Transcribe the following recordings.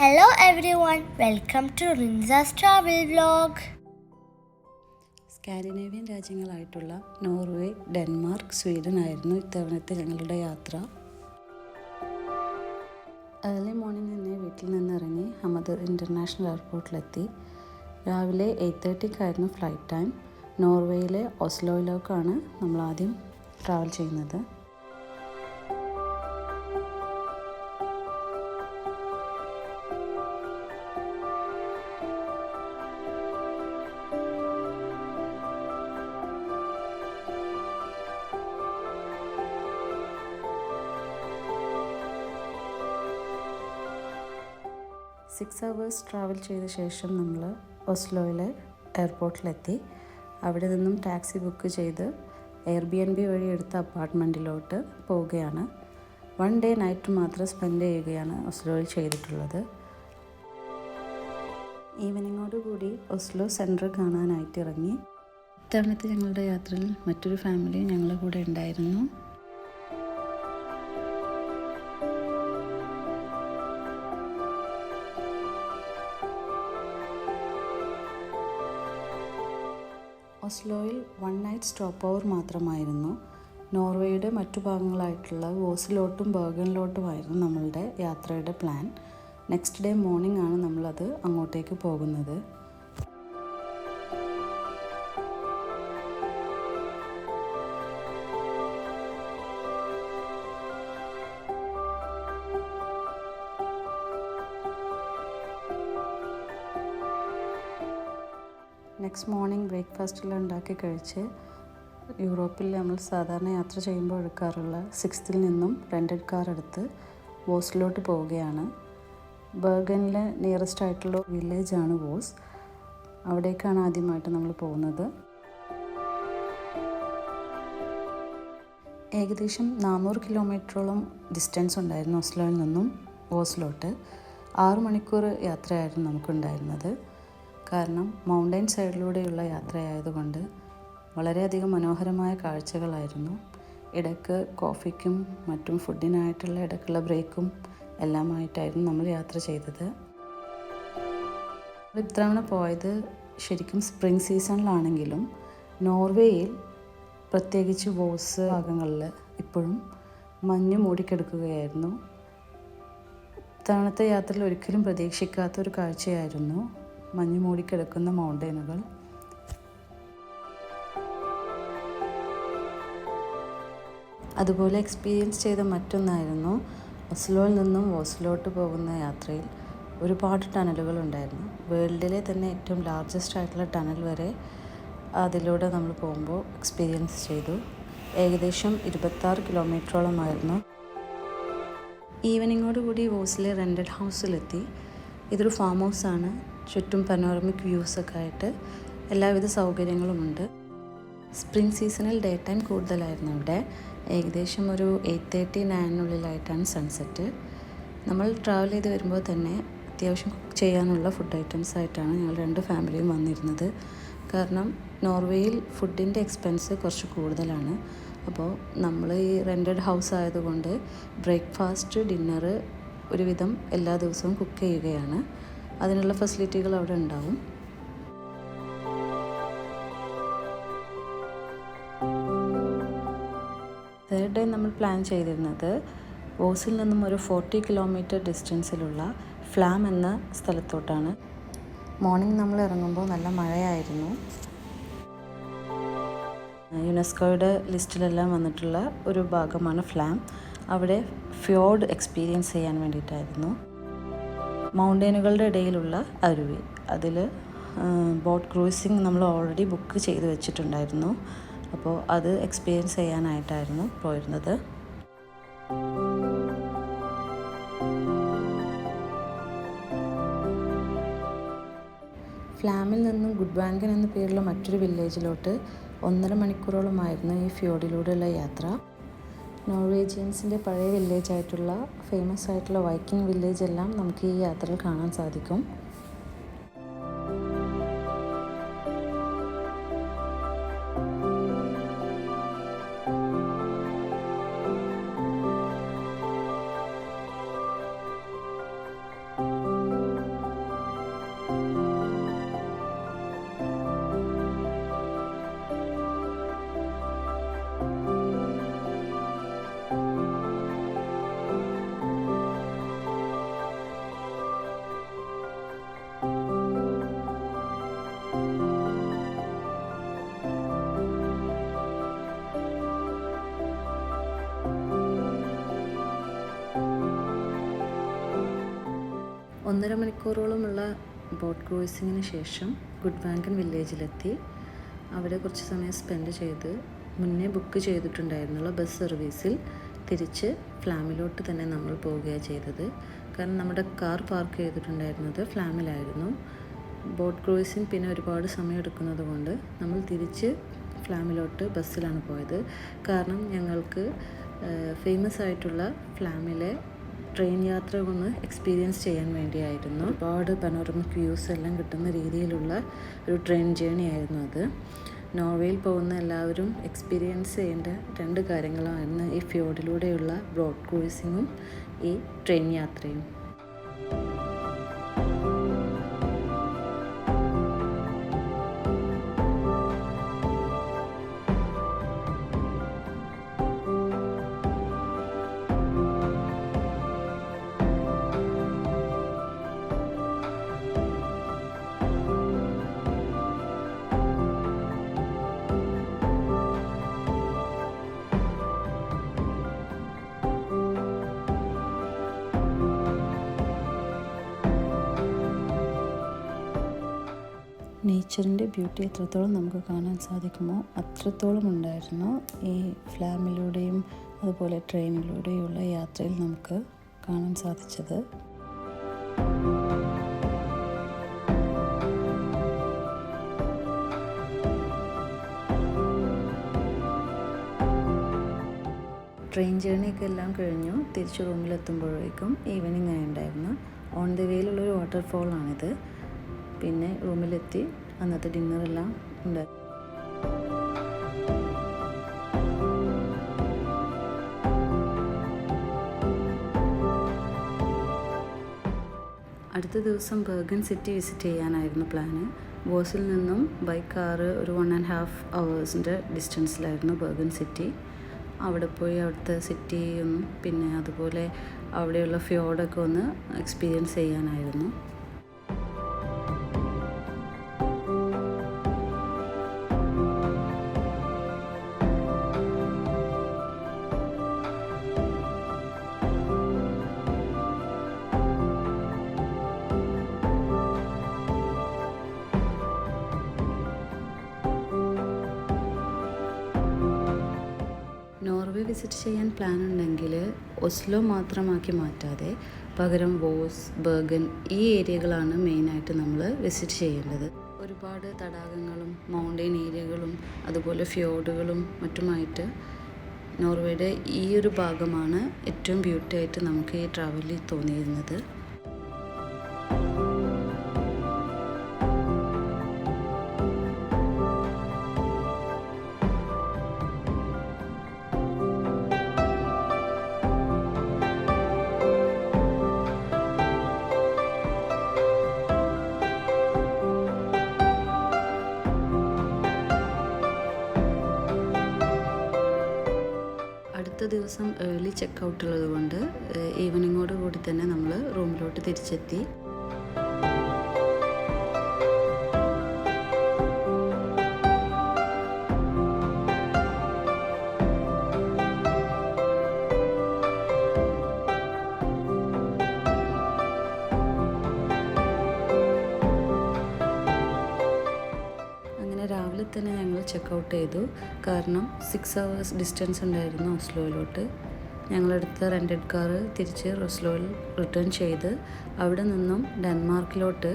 Hello everyone, welcome to Rinza's travel vlog. Scandinavian രാജ്യങ്ങളായിട്ടുള്ള Norway, Denmark, Sweden ആയിരുന്നു ഇത്തവണത്തെ ഞങ്ങളുടെ യാത്ര. ഏർലി മോർണിംഗ് തന്നെ വീട്ടിൽ നിന്നിറങ്ങി ഹമദർ ഇൻ്റർനാഷണൽ എയർപോർട്ടിലെത്തി. രാവിലെ 8:30 ഫ്ലൈറ്റ് ടൈം. നോർവേയിലെ ഓസ്ലോയിലേക്കാണ് നമ്മൾ ആദ്യം ട്രാവൽ ചെയ്യുന്നത്. സിക്സ് അവേഴ്സ് ട്രാവൽ ചെയ്ത ശേഷം നമ്മൾ ഓസ്ലോയിലെ എയർപോർട്ടിലെത്തി. അവിടെ നിന്നും ടാക്സി ബുക്ക് ചെയ്ത് എയർബിഎൻബി വഴി എടുത്ത അപ്പാർട്ട്മെൻറ്റിലോട്ട് പോവുകയാണ്. 1 ഡേ നൈറ്റ് മാത്രം സ്പെൻഡ് ചെയ്യുകയാണ് ഓസ്ലോയിൽ ചെയ്തിട്ടുള്ളത്. ഈവനിങ്ങോടുകൂടി ഓസ്ലോ സെൻറ്റർ കാണാനായിട്ട് ഇറങ്ങി. ഇത്തവണത്തെ ഞങ്ങളുടെ യാത്രയിൽ മറ്റൊരു ഫാമിലി ഞങ്ങളുടെ കൂടെ ഉണ്ടായിരുന്നു. ഓസ്ലോയിൽ 1 നൈറ്റ് സ്റ്റോപ്പ് ഓവർ മാത്രമായിരുന്നു. നോർവേയുടെ മറ്റു ഭാഗങ്ങളായിട്ടുള്ള ഓസ്ലോട്ടും ബെർഗനിലോട്ടുമായിരുന്നു നമ്മളുടെ യാത്രയുടെ പ്ലാൻ. നെക്സ്റ്റ് ഡേ മോർണിംഗ് ആണ് നമ്മളത് അങ്ങോട്ടേക്ക് പോകുന്നത്. നെക്സ്റ്റ് മോർണിംഗ് ബ്രേക്ക്ഫാസ്റ്റെല്ലാം ഉണ്ടാക്കി കഴിച്ച് യൂറോപ്പിൽ നമ്മൾ സാധാരണ യാത്ര ചെയ്യുമ്പോൾ എടുക്കാറുള്ള 6th നിന്നും റെൻറ്റഡ് കാർ എടുത്ത് വോസിലോട്ട് പോവുകയാണ്. ബെർഗനിലെ നിയറസ്റ്റ് ആയിട്ടുള്ള വില്ലേജാണ് വോസ്. അവിടേക്കാണ് ആദ്യമായിട്ട് നമ്മൾ പോകുന്നത്. ഏകദേശം 400 കിലോമീറ്ററോളം ഡിസ്റ്റൻസ് ഉണ്ടായിരുന്നു ഓസ്ലോയിൽ നിന്നും വോസിലോട്ട്. 6 മണിക്കൂർ യാത്രയായിരുന്നു നമുക്കുണ്ടായിരുന്നത്. കാരണം മൗണ്ടൻ സൈഡിലൂടെയുള്ള യാത്രയായതുകൊണ്ട് വളരെയധികം മനോഹരമായ കാഴ്ചകളായിരുന്നു. ഇടയ്ക്ക് കോഫിക്കും മറ്റും ഫുഡിനായിട്ടുള്ള ഇടയ്ക്കുള്ള ബ്രേക്കും എല്ലാമായിട്ടായിരുന്നു നമ്മൾ യാത്ര ചെയ്തത്. ഇത്തവണ പോയത് ശരിക്കും സ്പ്രിംഗ് സീസണിലാണെങ്കിലും നോർവേയിൽ പ്രത്യേകിച്ച് വോസ് ഭാഗങ്ങളിൽ ഇപ്പോഴും മഞ്ഞ് മൂടിക്കിടക്കുകയായിരുന്നു. ഇത്തവണത്തെ യാത്രയിൽ ഒരിക്കലും പ്രതീക്ഷിക്കാത്തൊരു കാഴ്ചയായിരുന്നു മഞ്ഞ് മൂടിക്കിടക്കുന്ന മൗണ്ടനുകൾ. അതുപോലെ എക്സ്പീരിയൻസ് ചെയ്ത മറ്റൊന്നായിരുന്നു ഓസ്ലോയിൽ നിന്നും വോസിലോട്ട് പോകുന്ന യാത്രയിൽ ഒരുപാട് ടണലുകൾ ഉണ്ടായിരുന്നു. വേൾഡിലെ തന്നെ ഏറ്റവും ലാർജസ്റ്റ് ആയിട്ടുള്ള ടണൽ വരെ അതിലൂടെ നമ്മൾ പോകുമ്പോൾ എക്സ്പീരിയൻസ് ചെയ്തു. ഏകദേശം 26 കിലോമീറ്ററോളമായിരുന്നു. ഈവനിങ്ങോടുകൂടി വോസിലെ റെൻറ്റഡ് ഹൗസിലെത്തി. ഇതൊരു ഫാം ഹൗസാണ്. ചുറ്റും പനോറമിക് വ്യൂസൊക്കെ ആയിട്ട് എല്ലാവിധ സൗകര്യങ്ങളുമുണ്ട്. സ്പ്രിംഗ് സീസണിൽ ഡേ ടൈം കൂടുതലായിരുന്നു ഇവിടെ. ഏകദേശം ഒരു 8:30-9 സൺസെറ്റ്. നമ്മൾ ട്രാവൽ ചെയ്ത് വരുമ്പോൾ തന്നെ അത്യാവശ്യം കുക്ക് ചെയ്യാനുള്ള ഫുഡ് ഐറ്റംസ് ആയിട്ടാണ് ഞങ്ങൾ 2 ഫാമിലിയും വന്നിരുന്നത്. കാരണം നോർവേയിൽ ഫുഡിൻ്റെ എക്സ്പെൻസ് കുറച്ച് കൂടുതലാണ്. അപ്പോൾ നമ്മൾ ഈ റെൻറ്റഡ് ഹൗസ് ആയതുകൊണ്ട് ബ്രേക്ക്ഫാസ്റ്റ്, ഡിന്നറ് ഒരുവിധം എല്ലാ ദിവസവും കുക്ക് ചെയ്യുകയാണ്. അതിനുള്ള ഫെസിലിറ്റികൾ അവിടെ ഉണ്ടാവും. തേർഡ് ഡേ നമ്മൾ പ്ലാൻ ചെയ്തിരുന്നത് വോസിൽ നിന്നും ഒരു 40 കിലോമീറ്റർ ഡിസ്റ്റൻസിലുള്ള ഫ്ലാം എന്ന സ്ഥലത്തോട്ടാണ്. മോർണിംഗ് നമ്മൾ ഇറങ്ങുമ്പോൾ നല്ല മഴയായിരുന്നു. യുനെസ്കോയുടെ ലിസ്റ്റിലെല്ലാം വന്നിട്ടുള്ള ഒരു ഭാഗമാണ് ഫ്ലാം. അവിടെ ഫ്യോർഡ് എക്സ്പീരിയൻസ് ചെയ്യാൻ വേണ്ടിയിട്ടായിരുന്നു. മൗണ്ടനുകളുടെ ഇടയിലുള്ള അരുവി, അതിൽ ബോട്ട് ക്രൂസിങ് നമ്മൾ ഓൾറെഡി ബുക്ക് ചെയ്ത് വെച്ചിട്ടുണ്ടായിരുന്നു. അപ്പോൾ അത് എക്സ്പീരിയൻസ് ചെയ്യാനായിട്ടായിരുന്നു പോയിരുന്നത്. ഫ്ലാമിൽ നിന്നും ഗുഡ്വാങ്കൻ എന്ന പേരുള്ള മറ്റൊരു വില്ലേജിലോട്ട് 1.5 മണിക്കൂറോളമായിരുന്നു ഈ ഫ്യോർഡിലൂടെയുള്ള യാത്ര. നോർവേജിയൻസിൻ്റെ പഴയ വില്ലേജായിട്ടുള്ള ഫേമസ് ആയിട്ടുള്ള വൈക്കിംഗ് വില്ലേജ് എല്ലാം നമുക്ക് ഈ യാത്രയിൽ കാണാൻ സാധിക്കും. 1.5 മണിക്കൂറോളമുള്ള ബോട്ട് ക്രൂയിസിങ്ങിന് ശേഷം ഗുഡ് വാങ്കൻ വില്ലേജിലെത്തി. അവിടെ കുറച്ച് സമയം സ്പെൻഡ് ചെയ്ത് മുന്നേ ബുക്ക് ചെയ്തിട്ടുണ്ടായിരുന്നുള്ള ബസ് സർവീസിൽ തിരിച്ച് ഫ്ലാമിലോട്ട് തന്നെ നമ്മൾ പോവുകയാണ് ചെയ്തത്. കാരണം നമ്മുടെ കാർ പാർക്ക് ചെയ്തിട്ടുണ്ടായിരുന്നത് ഫ്ലാമിലായിരുന്നു. ബോട്ട് ക്രൂയിസിങ് പിന്നെ ഒരുപാട് സമയം എടുക്കുന്നത് കൊണ്ട് നമ്മൾ തിരിച്ച് ഫ്ലാമിലോട്ട് ബസ്സിലാണ് പോയത്. കാരണം ഞങ്ങൾക്ക് ഫേമസ് ആയിട്ടുള്ള ഫ്ലാമിലെ ട്രെയിൻ യാത്ര ഒന്ന് എക്സ്പീരിയൻസ് ചെയ്യാൻ വേണ്ടിയായിരുന്നു. ഒരുപാട് പനോറമിക് വ്യൂസ് എല്ലാം കിട്ടുന്ന രീതിയിലുള്ള ഒരു ട്രെയിൻ ജേണി ആയിരുന്നു അത്. നോർവേയിൽ പോകുന്ന എല്ലാവരും എക്സ്പീരിയൻസ് ചെയ്യേണ്ട 2 കാര്യങ്ങളായിരുന്നു ഈ ഫ്യോർഡിലൂടെയുള്ള ബോട്ട് ക്രൂയിസിങ്ങും ഈ ട്രെയിൻ യാത്രയും. നേച്ചറിൻ്റെ ബ്യൂട്ടി എത്രത്തോളം നമുക്ക് കാണാൻ സാധിക്കുമോ അത്രത്തോളം ഉണ്ടായിരുന്നു ഈ ഫ്ലാമിലൂടെയും അതുപോലെ ട്രെയിനിലൂടെയുള്ള യാത്രയിൽ നമുക്ക് കാണാൻ സാധിച്ചത്. ട്രെയിൻ ജേണിയൊക്കെ എല്ലാം കഴിഞ്ഞു. തിരിച്ച് റൂമിലെത്തുമ്പോഴേക്കും ഈവനിങ് ആയിട്ടുണ്ടായിരുന്നു. ഓൺ ദ വേയിലുള്ളൊരു വാട്ടർഫോളാണിത്. പിന്നെ റൂമിലെത്തി അന്നത്തെ ഡിന്നറെല്ലാം ഉണ്ടായി. അടുത്ത ദിവസം ബെർഗൻ സിറ്റി വിസിറ്റ് ചെയ്യാനായിരുന്നു പ്ലാന്. ബോസിൽ നിന്നും ബൈ കാറ് ഒരു 1.5 hours ഡിസ്റ്റൻസിലായിരുന്നു ബെർഗൻ സിറ്റി. അവിടെ പോയി അവിടുത്തെ സിറ്റിയും പിന്നെ അതുപോലെ അവിടെയുള്ള ഫ്യോർഡൊക്കെ ഒന്ന് എക്സ്പീരിയൻസ് ചെയ്യാനായിരുന്നു. നോർവേ വിസിറ്റ് ചെയ്യാൻ പ്ലാൻ ഉണ്ടെങ്കിൽ ഒസ്ലോ മാത്രമാക്കി മാറ്റാതെ പകരം വോസ്, ബെർഗൻ ഈ ഏരിയകളാണ് മെയിനായിട്ട് നമ്മൾ വിസിറ്റ് ചെയ്യേണ്ടത്. ഒരുപാട് തടാകങ്ങളും മൗണ്ടെയിൻ ഏരിയകളും അതുപോലെ ഫ്യോർഡുകളും മറ്റുമായിട്ട് നോർവേയുടെ ഈ ഒരു ഭാഗമാണ് ഏറ്റവും ബ്യൂട്ടി ആയിട്ട് നമുക്ക് ഈ ട്രാവലിൽ തോന്നിയിരുന്നത്. അടുത്ത ദിവസം ഏർലി ചെക്ക് ഔട്ട് ഉള്ളത് കൊണ്ട് ഈവനിങ്ങോട് കൂടി തന്നെ നമ്മൾ റൂമിലോട്ട് തിരിച്ചെത്തി. രാവിലെ തന്നെ ഞങ്ങൾ ചെക്ക് ഔട്ട് ചെയ്തു. കാരണം 6 hours ഡിസ്റ്റൻസ് ഉണ്ടായിരുന്നു ഓസ്ലോയിലോട്ട്. ഞങ്ങളെടുത്ത റെൻറ്റഡ് കാറ് തിരിച്ച് ഓസ്ലോയിൽ റിട്ടേൺ ചെയ്ത് അവിടെ നിന്നും ഡെൻമാർക്കിലോട്ട്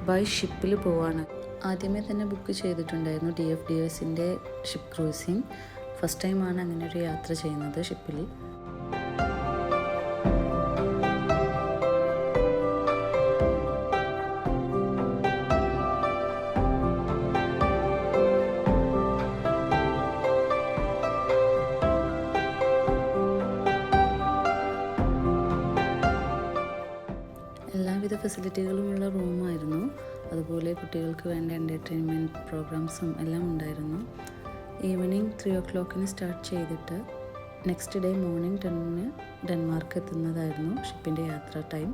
ബൈ ഷിപ്പിൽ പോവാണ്. ആദ്യമേ തന്നെ ബുക്ക് ചെയ്തിട്ടുണ്ടായിരുന്നു DFDSൻ്റെ ഷിപ്പ് ക്രൂസിങ്. ഫസ്റ്റ് ടൈമാണ് അങ്ങനെ ഒരു യാത്ര ചെയ്യുന്നത് ഷിപ്പിൽ. എല്ലാവിധ ഫെസിലിറ്റികളുമുള്ള റൂമായിരുന്നു. അതുപോലെ കുട്ടികൾക്ക് വേണ്ട എൻ്റർടൈൻമെൻറ്റ് പ്രോഗ്രാംസും എല്ലാം ഉണ്ടായിരുന്നു. ഈവനിങ് 3 o'clock സ്റ്റാർട്ട് ചെയ്തിട്ട് നെക്സ്റ്റ് ഡേ മോർണിംഗ് 10 ഡെൻമാർക്ക് എത്തുന്നതായിരുന്നു ഷിപ്പിൻ്റെ യാത്രാ ടൈം.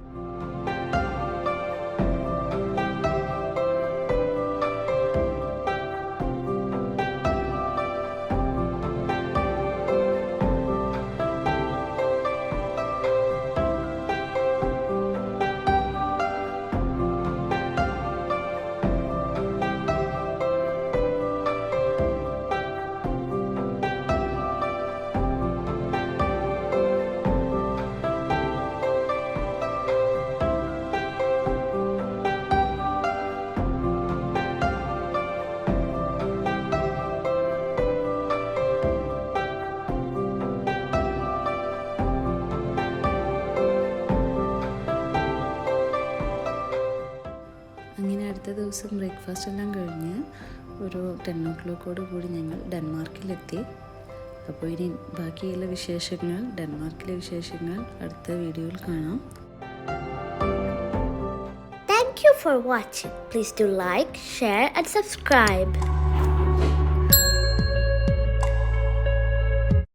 ദിവസം ബ്രേക്ക്ഫാസ്റ്റ് എല്ലാം കഴിഞ്ഞ് ഒരു 10 കൂടി ഞങ്ങൾ ഡെൻമാർക്കിലെത്തി. അപ്പോൾ ഇനി ബാക്കിയുള്ള വിശേഷങ്ങൾ, ഡെൻമാർക്കിലെ വിശേഷങ്ങൾ അടുത്ത വീഡിയോയിൽ കാണാം. Thank you for watching. Please do like, share and subscribe.